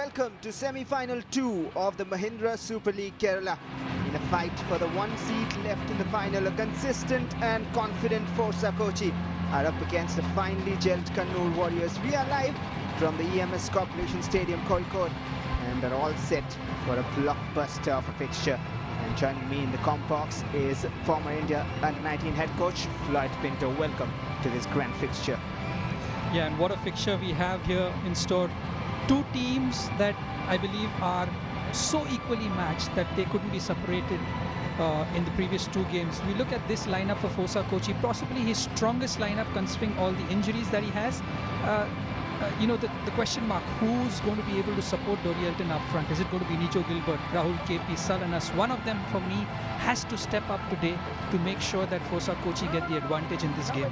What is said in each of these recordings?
welcome to semi-final 2 of the Mahindra Super League Kerala. In a fight for the one seat left in the final, a consistent and confident Forca Kochi are up against the finely gelled Kannur Warriors. We are live from the EMS Corporation Stadium, Kozhikode, and are all set for a blockbuster of a fixture. And joining me in the compbox is former India Under-19 head coach Floyd Pinto. Welcome to this grand fixture. Yeah, and what a fixture we have here in store. Two teams that I believe are so equally matched that they couldn't be separated in the previous two games. We look at this lineup for Forca Kochi, possibly his strongest lineup considering all the injuries that he has. The question mark, who's going to be able to support Dorielton up front? Is it going to be Nijo Gilbert, Rahul KP, Salanas? One of them, for me, has to step up today to make sure that Forca Kochi get the advantage in this game.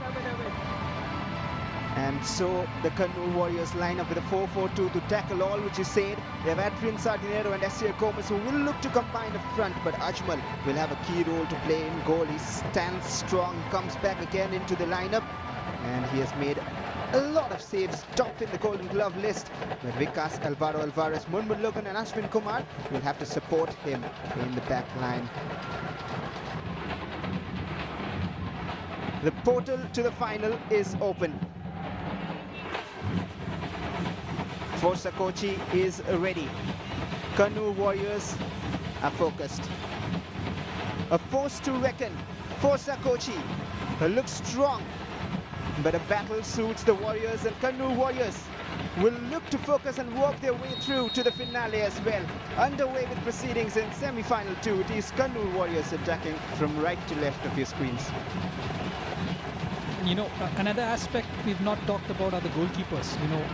And so the Kannur Warriors line up with a 4-4-2 to tackle all which is said. They have Adrian Sardinero and Asir Gomez who will look to combine up front, but Ajmal will have a key role to play in goal. He stands strong, comes back again into the lineup, and he has made a lot of saves, top in the Golden Glove list. But Vikas, Alvaro Alvarez, Munmud Logan and Ashwin Kumar will have to support him in the back line. The portal to the final is open. Forca Kochi is ready. Kannur Warriors are focused. A force to reckon. Forca Kochi looks strong, but a battle suits the Warriors, and Kannur Warriors will look to focus and work their way through to the finale as well. Underway with proceedings in semi-final 2. It is Kannur Warriors attacking from right to left of your screens. Another aspect we've not talked about are the goalkeepers.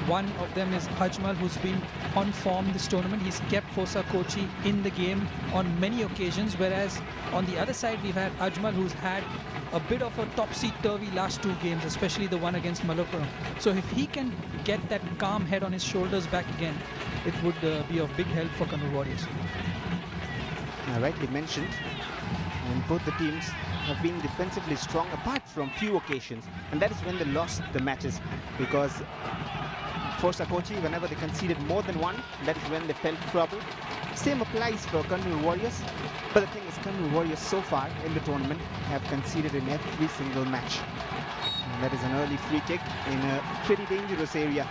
One of them is Ajmal, who's been on form this tournament. He's kept Forca Kochi in the game on many occasions, whereas on the other side we've had Ajmal, who's had a bit of a topsy-turvy last two games, especially the one against Malappuram. So if he can get that calm head on his shoulders back again, it would be of big help for Kannur Warriors. Rightly mentioned, and both the teams have been defensively strong apart from few occasions, and that is when they lost the matches, because Forca Kochi, whenever they conceded more than one, that is when they felt trouble. Same applies for Kannur Warriors, but the thing is, Kannur Warriors so far in the tournament have conceded in every single match, and that is an early free kick in a pretty dangerous area.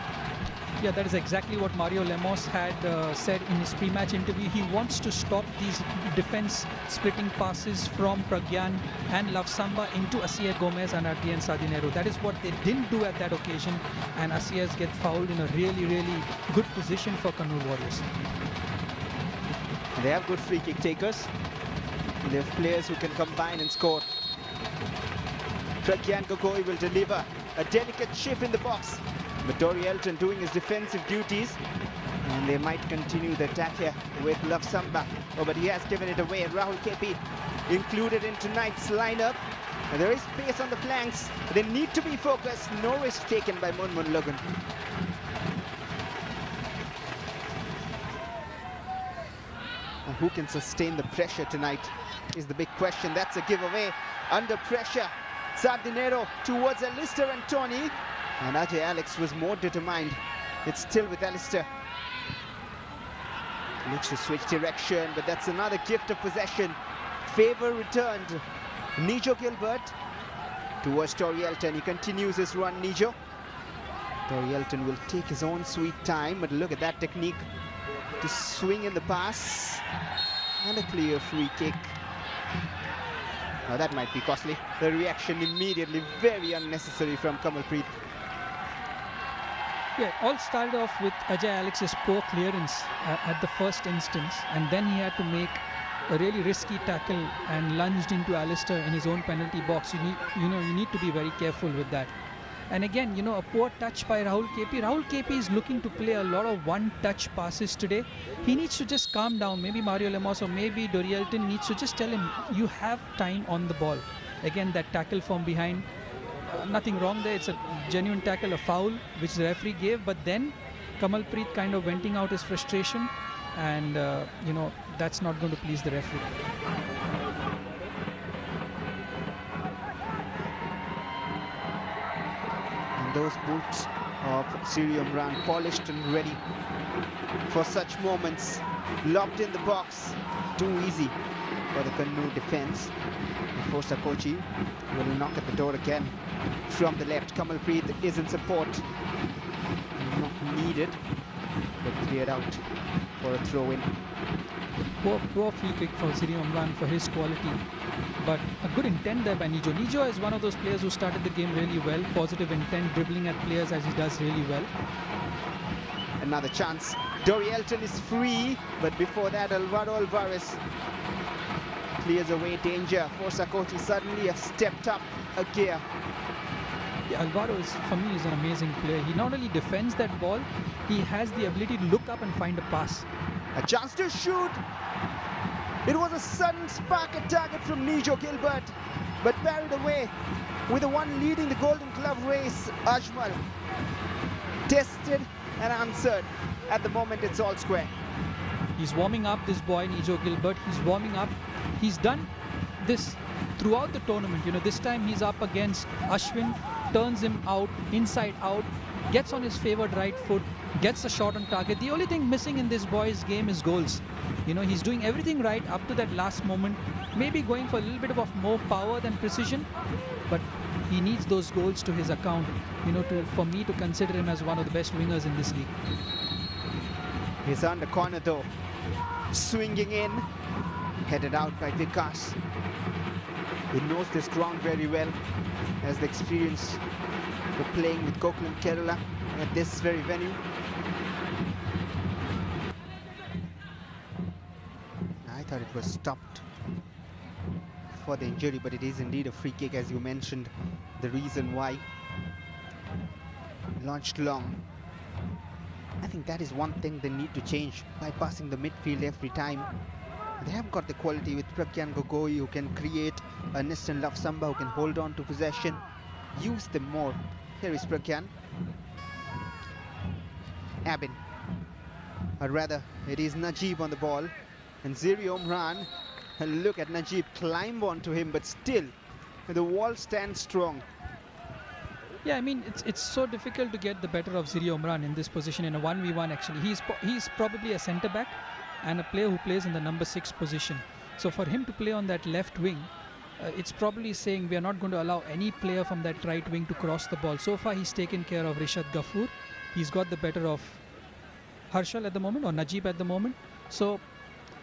Yeah, that is exactly what Mario Lemos had said in his pre-match interview. He wants to stop these defense splitting passes from Pragyan and Lavsamba into Asir Gomez and Adrian Sardinero. That is what they didn't do at that occasion, and Asias get fouled in a really, really good position for Kannur Warriors. They have good free kick takers. They have players who can combine and score. Pragyan Gogoi will deliver a delicate chip in the box, but Dorielton doing his defensive duties, and they might continue the attack here with Lavsamba. Oh, but he has given it away, and Rahul KP included in tonight's lineup. And there is pace on the flanks. They need to be focused. No risk taken by Munmud Logan. And who can sustain the pressure tonight is the big question. That's a giveaway. Under pressure, Sardinero towards Alistair and Tony. And Ajay Alex was more determined. It's still with Alistair. Looks to switch direction, but that's another gift of possession. Favor returned. Nijo Gilbert towards Dorielton. He continues his run, Nijo. Dorielton will take his own sweet time, but look at that technique to swing in the pass. And a clear free kick. Now that might be costly. The reaction immediately very unnecessary from Kamalpreet. Yeah, all started off with Ajay Alex's poor clearance at the first instance, and then he had to make a really risky tackle and lunged into Alistair in his own penalty box. You need to be very careful with that. And again, a poor touch by Rahul KP. Rahul KP is looking to play a lot of one-touch passes today. He needs to just calm down. Maybe Mario Lemos or maybe Dorielton needs to just tell him, you have time on the ball. Again, that tackle from behind. Nothing wrong there. It's a genuine tackle, a foul, which the referee gave. But then Kamalpreet kind of venting out his frustration, and that's not going to please the referee. And those boots of Siri Imran, polished and ready for such moments. Lobbed in the box, too easy for the Kannur defence. Forca Kochi will knock at the door again from the left. Kamalpreet is in support. Not needed, but cleared out for a throw-in. Poor free kick for Siri Imran for his quality, but a good intent there by Nijo. Nijo is one of those players who started the game really well, positive intent, dribbling at players as he does really well. Another chance. Dorielton is free, but before that Alvaro Alvarez clears away danger. Forca Kochi suddenly have stepped up a gear. Yeah, Alvaro is, for me, is an amazing player. He not only defends that ball, he has the ability to look up and find a pass. A chance to shoot. It was a sudden spark at target from Nijo Gilbert, but buried away with the one leading the Golden Glove race, Ajmal. Tested and answered. At the moment, it's all square. He's warming up, this boy, Nijo Gilbert. He's warming up. He's done this throughout the tournament. You know, this time he's up against Ashwin, turns him out, inside out, gets on his favored right foot, gets a shot on target. The only thing missing in this boy's game is goals. You know, he's doing everything right up to that last moment, maybe going for a little bit of more power than precision, but he needs those goals to his account, you know, for me to consider him as one of the best wingers in this league. He's on the corner though, swinging in, headed out by Vikas. He knows this ground very well, has the experience of playing with Goalkeeper Kerala at this very venue. I thought it was stopped for the injury, but it is indeed a free kick, as you mentioned. The reason why. Launched long. I think that is one thing they need to change, bypassing the midfield every time. They have got the quality with Pragyan Gogoi, who can create, Nistan Lavsamba, who can hold on to possession. Use them more. Here is Pragyan. Abin. Or rather, it is Najib on the ball. And Siri Imran, and look at Najib climb onto him, but still, the wall stands strong. Yeah, I mean, it's so difficult to get the better of Siri Imran in this position in a 1v1 actually. He's probably a centre-back and a player who plays in the number 6 position. So for him to play on that left wing, it's probably saying we are not going to allow any player from that right wing to cross the ball. So far he's taken care of Rishad Ghafoor. He's got the better of Harshal at the moment, or Najib at the moment. So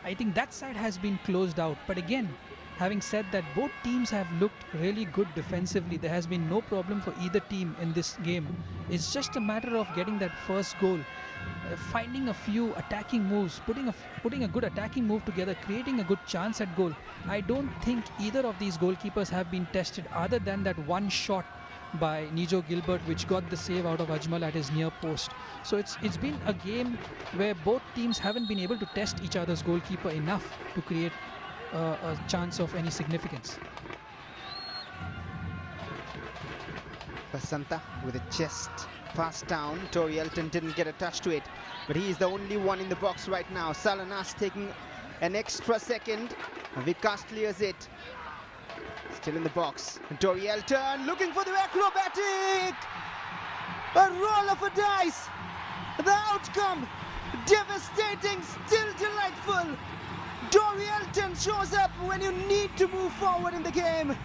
I think that side has been closed out. But again, having said that, both teams have looked really good defensively. There has been no problem for either team in this game. It's just a matter of getting that first goal, finding a few attacking moves, putting a good attacking move together, creating a good chance at goal. I don't think either of these goalkeepers have been tested other than that one shot by Nijo Gilbert, which got the save out of Ajmal at his near post. So it's been a game where both teams haven't been able to test each other's goalkeeper enough to create a chance of any significance. Basanta with a chest pass down. Dorielton didn't get a touch to it, but he is the only one in the box right now. Salanas taking an extra second. Vikas clears it. Still in the box. Dorielton looking for the acrobatic. A roll of a dice. The outcome devastating, still delightful. Dorielton shows up when you need to move forward in the game.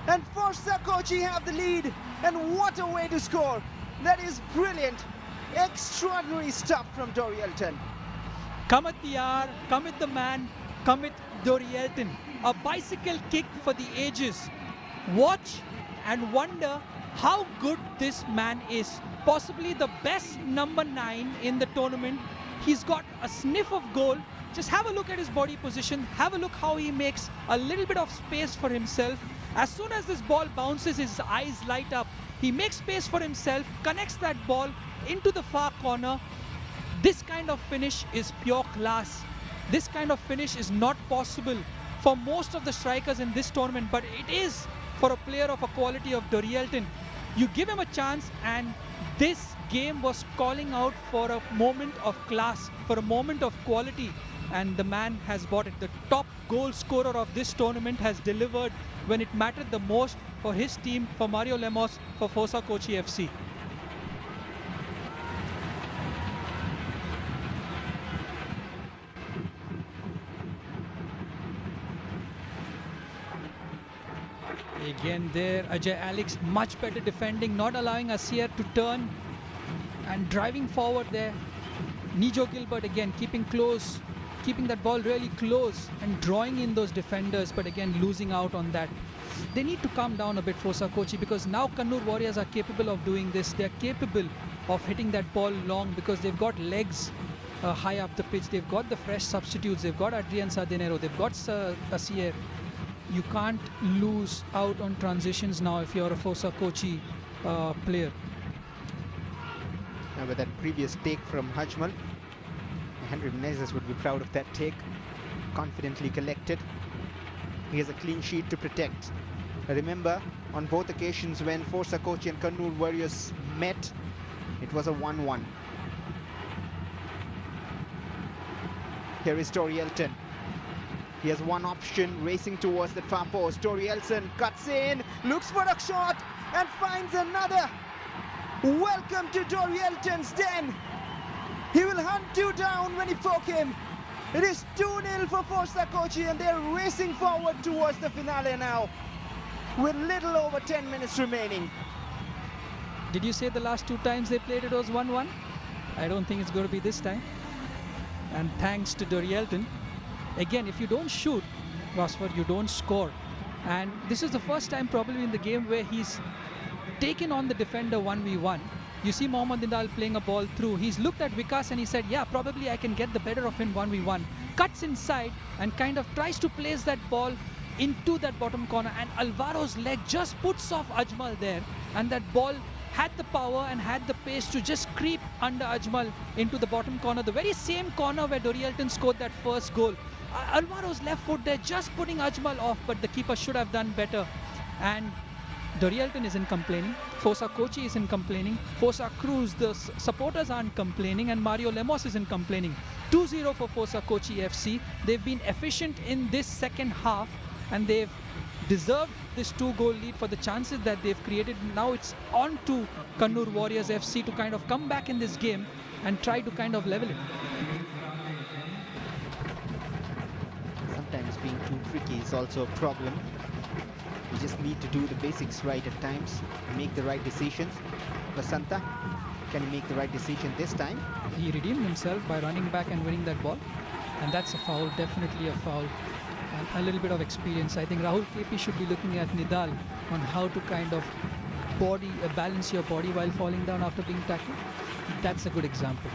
And Forca Kochi have the lead. And what a way to score. That is brilliant. Extraordinary stuff from Dorielton. Come at the hour, come at the man, come at Dorielton. A bicycle kick for the ages. Watch and wonder how good this man is. Possibly the best number 9 in the tournament. He's got a sniff of goal. Just have a look at his body position. Have a look how he makes a little bit of space for himself. As soon as this ball bounces, his eyes light up. He makes space for himself, connects that ball into the far corner. This kind of finish is pure class. This kind of finish is not possible for most of the strikers in this tournament, but it is for a player of a quality of Dorielton. You give him a chance, and this game was calling out for a moment of class, for a moment of quality, and the man has bought it. The top goal scorer of this tournament has delivered when it mattered the most for his team, for Mario Lemos, for Forca Kochi FC. again there, Ajay Alex, much better defending, not allowing Asier to turn and driving forward there. Nijo Gilbert again keeping close, keeping that ball really close and drawing in those defenders, but again losing out on that. They need to calm down a bit, Forca Kochi, because now Kannur Warriors are capable of doing this. They're capable of hitting that ball long because they've got legs high up the pitch. They've got the fresh substitutes. They've got Adrian Sardenero. They've got Asier. You can't lose out on transitions now if you're a Forca Kochi player. Now with that previous take from Hajmal, Henry Menezes would be proud of that take. Confidently collected. He has a clean sheet to protect. Remember, on both occasions when Forca Kochi and Kannur Warriors met, it was a 1-1. Here is Dorielton. He has one option, racing towards the far post. Dorielton cuts in, looks for a shot, and finds another. Welcome to Dorielton's den. He will hunt you down when you poke him. It is 2-0 for Forca Kochi, and they're racing forward towards the finale now, with little over 10 minutes remaining. Did you say the last two times they played it was 1-1? I don't think it's going to be this time. And thanks to Dorielton. Again, if you don't shoot, Vaswar, you don't score. And this is the first time probably in the game where he's taken on the defender 1v1. You see Mohammad Nidal playing a ball through. He's looked at Vikas and he said, yeah, probably I can get the better of him 1v1. Cuts inside and kind of tries to place that ball into that bottom corner. And Alvaro's leg just puts off Ajmal there. And that ball had the power and had the pace to just creep under Ajmal into the bottom corner. The very same corner where Dorielton scored that first goal. Alvaro's left foot there just putting Ajmal off, but the keeper should have done better. And Dorielton isn't complaining, Forca Kochi isn't complaining, Forca Cruz, the supporters aren't complaining, and Mario Lemos isn't complaining. 2-0 for Forca Kochi FC. They've been efficient in this second half and they've deserved this 2-goal lead for the chances that they've created. Now it's on to Kannur Warriors FC to kind of come back in this game and try to kind of level it. Sometimes being too tricky is also a problem. You just need to do the basics right at times, make the right decisions. Vasanta, can he make the right decision this time? He redeemed himself by running back and winning that ball. And that's a foul, definitely a foul. And a little bit of experience. I think Rahul KP should be looking at Nidal on how to kind of balance your body while falling down after being tackled. That's a good example.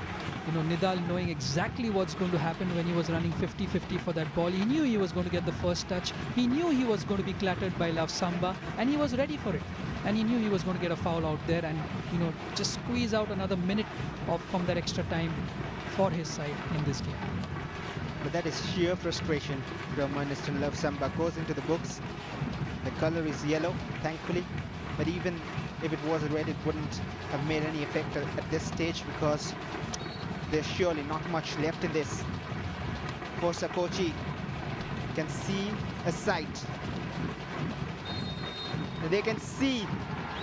You know, Nidal knowing exactly what's going to happen when he was running 50-50 for that ball. He knew he was going to get the first touch. He knew he was going to be clattered by Love Samba, and he was ready for it. And he knew he was going to get a foul out there and, you know, just squeeze out another minute from that extra time for his side in this game. But that is sheer frustration. Brahmanistan Love Samba goes into the books. The color is yellow, thankfully. But even if it was red, it wouldn't have made any effect at this stage because there's surely not much left in this. Forca Kochi can see a sight. They can see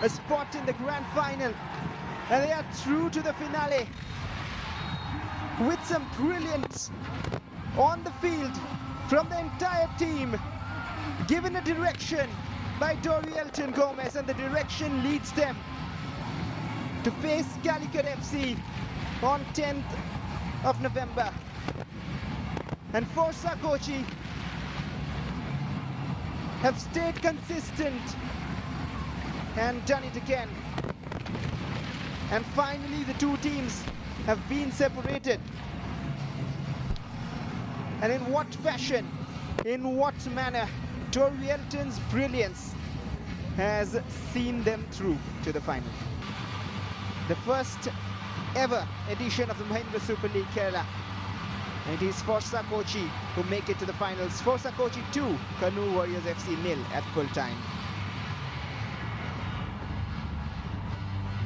a spot in the grand final. And they are through to the finale with some brilliance on the field from the entire team, given a direction by Dorielton Gomez, and the direction leads them to face Calicut FC on 10th of November. And Forca Kochi have stayed consistent and done it again. And finally the two teams have been separated. And in what fashion, in what manner, Dorielton's brilliance has seen them through to the final. The first ever edition of the Mahindra Super League Kerala. And it is Forca Kochi who make it to the finals. Forca Kochi 2, Kannur Warriors FC 0 at full time.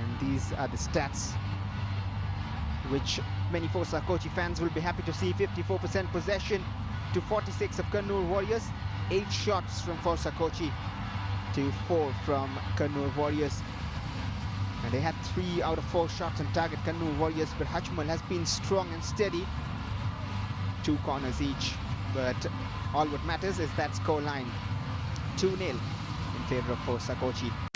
And these are the stats which many Forca Kochi fans will be happy to see. 54% possession to 46 of Kannur Warriors. 8 shots from Forca Kochi to 4 from Kannur Warriors. And they had 3 out of 4 shots on target, Kannur Warriors, but Hajmal has been strong and steady. 2 corners each. But all what matters is that score line. 2-0 in favour of Forca Kochi.